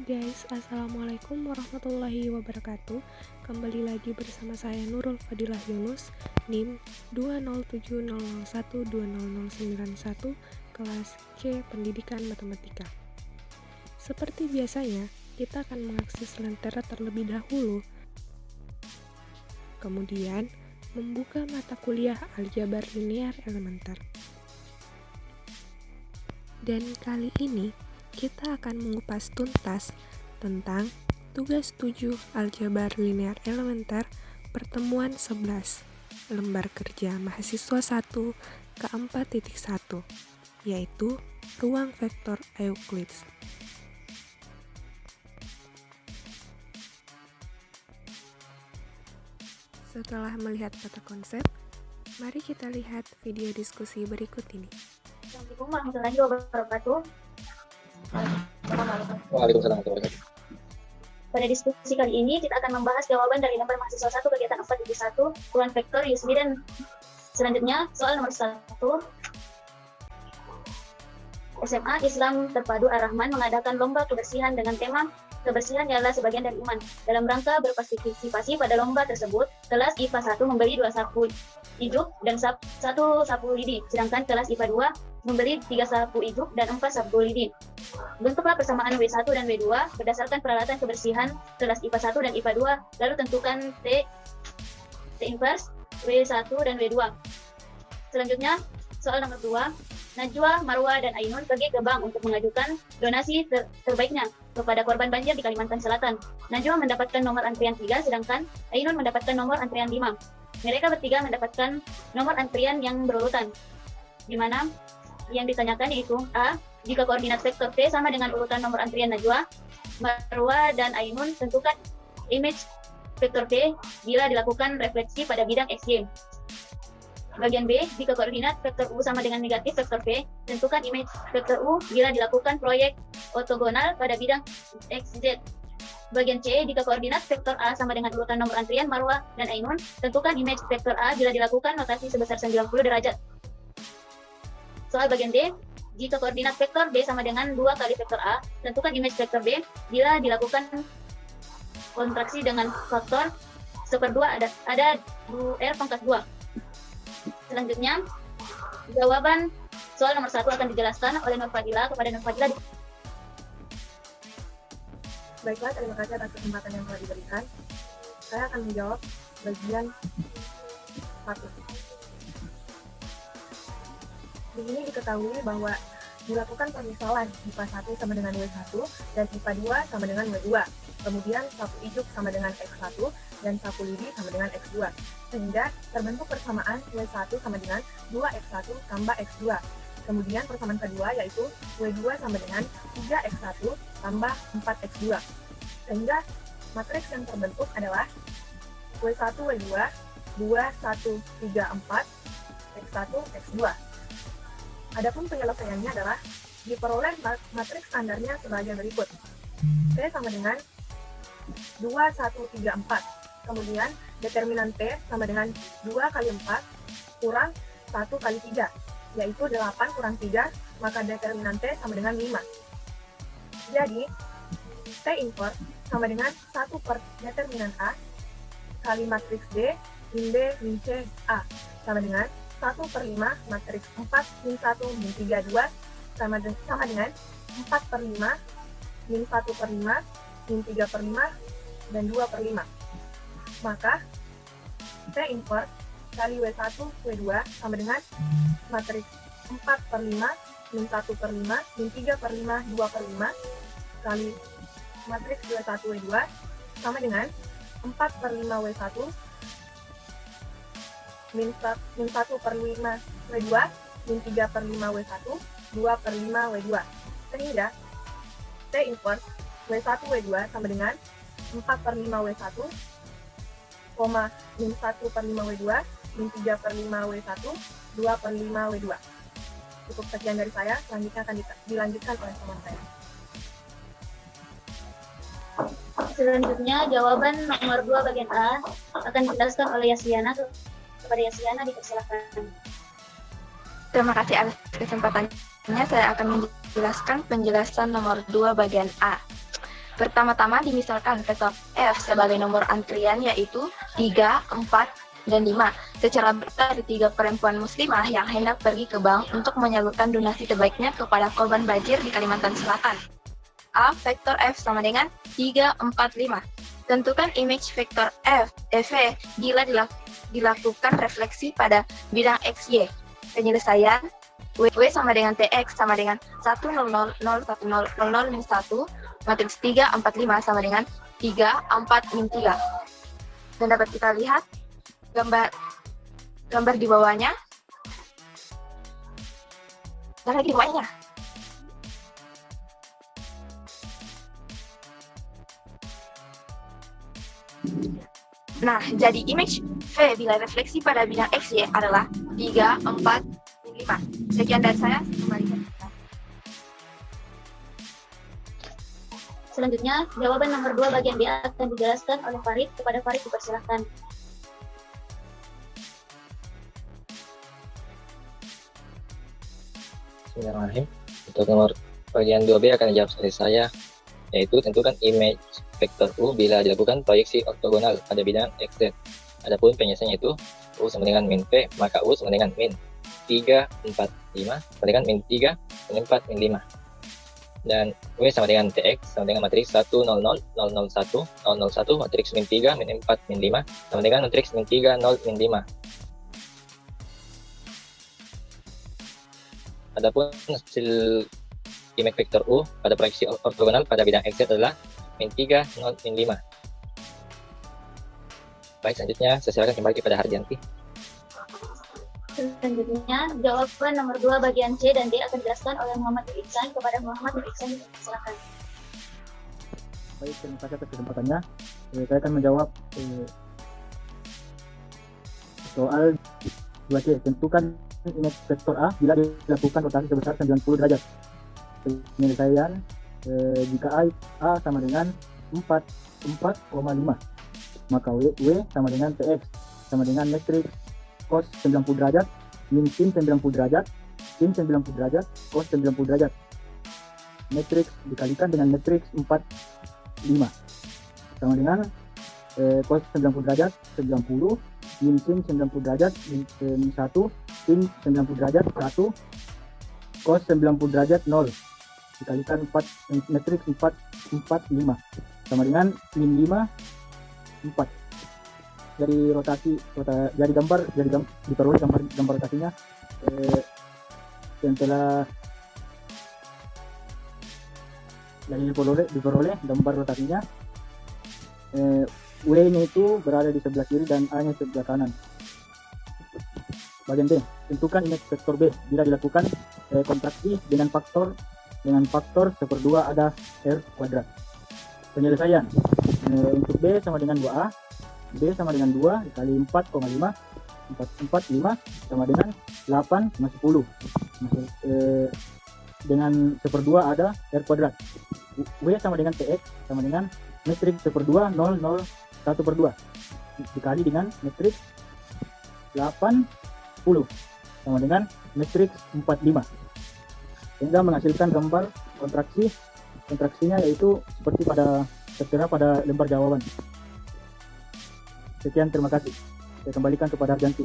guys, Assalamualaikum warahmatullahi wabarakatuh. Kembali lagi bersama saya Nurul Fadilah Yunus, NIM 20700120091, kelas C Pendidikan Matematika. Seperti biasanya, kita akan mengakses lentera terlebih dahulu, kemudian membuka mata kuliah aljabar linear elementer. Dan kali ini kita akan mengupas tuntas tentang tugas 7 aljabar linear elementer pertemuan 11 lembar kerja mahasiswa 1 ke 4.1, yaitu ruang vektor Euclid. Setelah melihat peta konsep, mari kita lihat video diskusi berikut ini. Assalamualaikum warahmatullahi wabarakatuh. Waalaikumsalam warahmatullahi wabarakatuh. Pada diskusi kali ini kita akan membahas jawaban dari lembar mahasiswa 1 kegiatan 4.1 ruang vektor USB, dan selanjutnya soal nomor 1. SMA Islam Terpadu Ar-Rahman mengadakan lomba kebersihan dengan tema kebersihan ialah sebagian dari iman. Dalam rangka berpartisipasi pada lomba tersebut, kelas IPA 1 membeli 2 sapu ijuk dan 1 sapu lidi, sedangkan kelas IPA 2 membeli 3 sapu ijuk dan 4 sapu lidi. Bentuklah persamaan W1 dan W2 berdasarkan peralatan kebersihan kelas IPA 1 dan IPA 2, lalu tentukan T inverse W1 dan W2. Selanjutnya, soal nomor 2. Najwa, Marwa, dan Ainun pergi ke bank untuk mengajukan donasi terbaiknya kepada korban banjir di Kalimantan Selatan. Najwa mendapatkan nomor antrian 3, sedangkan Ainun mendapatkan nomor antrian 5. Mereka bertiga mendapatkan nomor antrian yang berurutan, di mana yang ditanyakan yaitu A. Jika koordinat vektor T sama dengan urutan nomor antrian Najwa, Marwa, dan Ainun, tentukan image vektor T bila dilakukan refleksi pada bidang XY. Bagian B, jika koordinat vektor U sama dengan negatif vektor V, tentukan image vektor U bila dilakukan proyek ortogonal pada bidang XZ. Bagian C, jika koordinat vektor A sama dengan urutan nomor antrian Marwa dan Ainun, tentukan image vektor A bila dilakukan rotasi sebesar 90 derajat. Soal bagian D, jika koordinat vektor B sama dengan 2 kali vektor A, tentukan image vektor B bila dilakukan kontraksi dengan faktor 1/2 ada R pangkat 2. Selanjutnya, jawaban soal nomor 1 akan dijelaskan oleh Nur Fadilah kepada Nur Fadilah. Baiklah, terima kasih atas kesempatan yang telah diberikan. Saya akan menjawab bagian 1. Di sini diketahui bahwa dilakukan permisalan IPA 1 sama dengan W1 dan IPA 2 sama dengan W2. Kemudian sapu ijuk sama dengan X1 dan sapu lidi sama dengan X2. Sehingga terbentuk persamaan W1 sama dengan 2X1 tambah X2. Kemudian persamaan kedua yaitu W2 sama dengan 3X1 tambah 4X2. Sehingga matriks yang terbentuk adalah W1, W2, 2, 1, 3, 4, X1, X2. Adapun penyelesaiannya adalah diperoleh matriks standarnya sebagai berikut. T sama dengan 2, 1, 3, 4. Kemudian determinan T sama dengan 2 kali 4 kurang 1 kali 3, yaitu 8 kurang 3, maka determinan T sama dengan 5. Jadi, T inverse sama dengan 1 per determinan A kali matriks D min B min C A sama dengan 1 per 5 matriks 4 min 1 min 3 2 sama dengan 4 per 5 min 1 per 5 min 3 per 5 dan 2 per 5. Maka T inverse kali W1 W2 sama dengan matriks 4 per 5 min 1 per 5 min 3 per 5 2 per 5 kali matriks W1 W2 sama dengan 4 per 5 W1 min 1 per 5 W2 min 3 per 5 W1 2 per 5 W2. Sehingga T inverse W1 W2 sama dengan 4 per 5 W1 min 1 per 5 W2 min 3 per 5 W1 2 per 5 W2. Cukup sekian dari saya, selanjutnya akan dilanjutkan oleh teman saya. Selanjutnya, jawaban nomor 2 bagian A akan dijelaskan oleh Yasliana. Kepada Yasliana, dipersilakan. Terima kasih atas kesempatannya. Saya akan menjelaskan penjelasan nomor 2 bagian A. Pertama-tama dimisalkan vektor F sebagai nomor antrian yaitu 3, 4, dan 5. Secara berkata, tiga perempuan muslimah yang hendak pergi ke bank untuk menyalurkan donasi terbaiknya kepada korban banjir di Kalimantan Selatan. A. Vektor F sama dengan 3, 4, 5. Tentukan image vektor F, EV, bila dilakukan refleksi pada bidang XY. Penyelesaian W sama dengan TX sama dengan 1, 0, 0, 0, 1, 0, 0, 0, min 1, matriks 3, 4, 5 sama dengan 3, 4, min 3. Dan dapat kita lihat gambar di bawahnya. Dan lagi di bawahnya. Nah, jadi image V bila refleksi pada bidang XY adalah 3, 4, 5. Sekian dari saya, kembalikan. Selanjutnya, jawaban nomor 2 bagian B akan dijelaskan oleh Farid. Kepada Farid dipersilakan. Bismillahirrahmanirrahim. Untuk nomor bagian 2B akan dijawab oleh saya, yaitu tentukan image vektor U bila dilakukan proyeksi ortogonal pada bidang XZ. Adapun penyelesaiannya itu U sama dengan min P, maka U sama dengan min 3, 4, 5 sama dengan min 3, min 4, min 5. Dan W sama dengan TX sama dengan matriks 1, 0, 0, 0, 0, 1, 0, 0, 1, matriks min 3, min 4, min 5 sama dengan matriks min 3, 0, min 5. Adapun hasil image vektor U pada proyeksi ortogonal pada bidang XZ adalah min 3, 0, min 5. Baik, selanjutnya saya silakan kembali kepada Hardianti. Selanjutnya, jawaban nomor 2 bagian C dan D akan dijelaskan oleh Muhammad Nur Ihsan. Kepada Muhammad Nur Ihsan, silakan. Baik, terima kasih atas kesempatannya. Saya akan menjawab soal 2C. Tentukan image vektor A bila dilakukan rotasi sebesar 90 derajat. Penyelesaian jika A sama dengan 4,5, maka W sama dengan TX sama dengan matriks cos 90 derajat min sin 90 derajat sin 90 derajat cos 90 derajat. Matriks dikalikan dengan matriks 4, 5 sama dengan cos 90 derajat 90 min sin 90 derajat min 1 sin 90 derajat 1 cos 90 derajat 0 dikalikan 4 matriks 4, 4, 5 sama dengan min 5, 4. Dari diperoleh gambar rotasinya yang telah diperoleh gambar rotasinya. W-nya itu berada di sebelah kiri dan A-nya sebelah kanan. Bagian B, tentukan image vektor B bila dilakukan kontraksi dengan faktor 1/2 ada R kuadrat. Penyelesaian untuk B sama dengan 2A, B sama dengan 2 dikali 4,5, 4, 5 sama dengan 8 sama 10. Dengan 1/2 ada R kuadrat. W sama dengan TX sama dengan matriks 1/2, 0, 0, 1/2 dikali dengan matriks 8, 10 sama dengan matriks 4, 5, sehingga menghasilkan gambar kontraksinya yaitu seperti tertera pada lembar jawaban. Sekian, terima kasih. Saya kembalikan kepada Arjanti.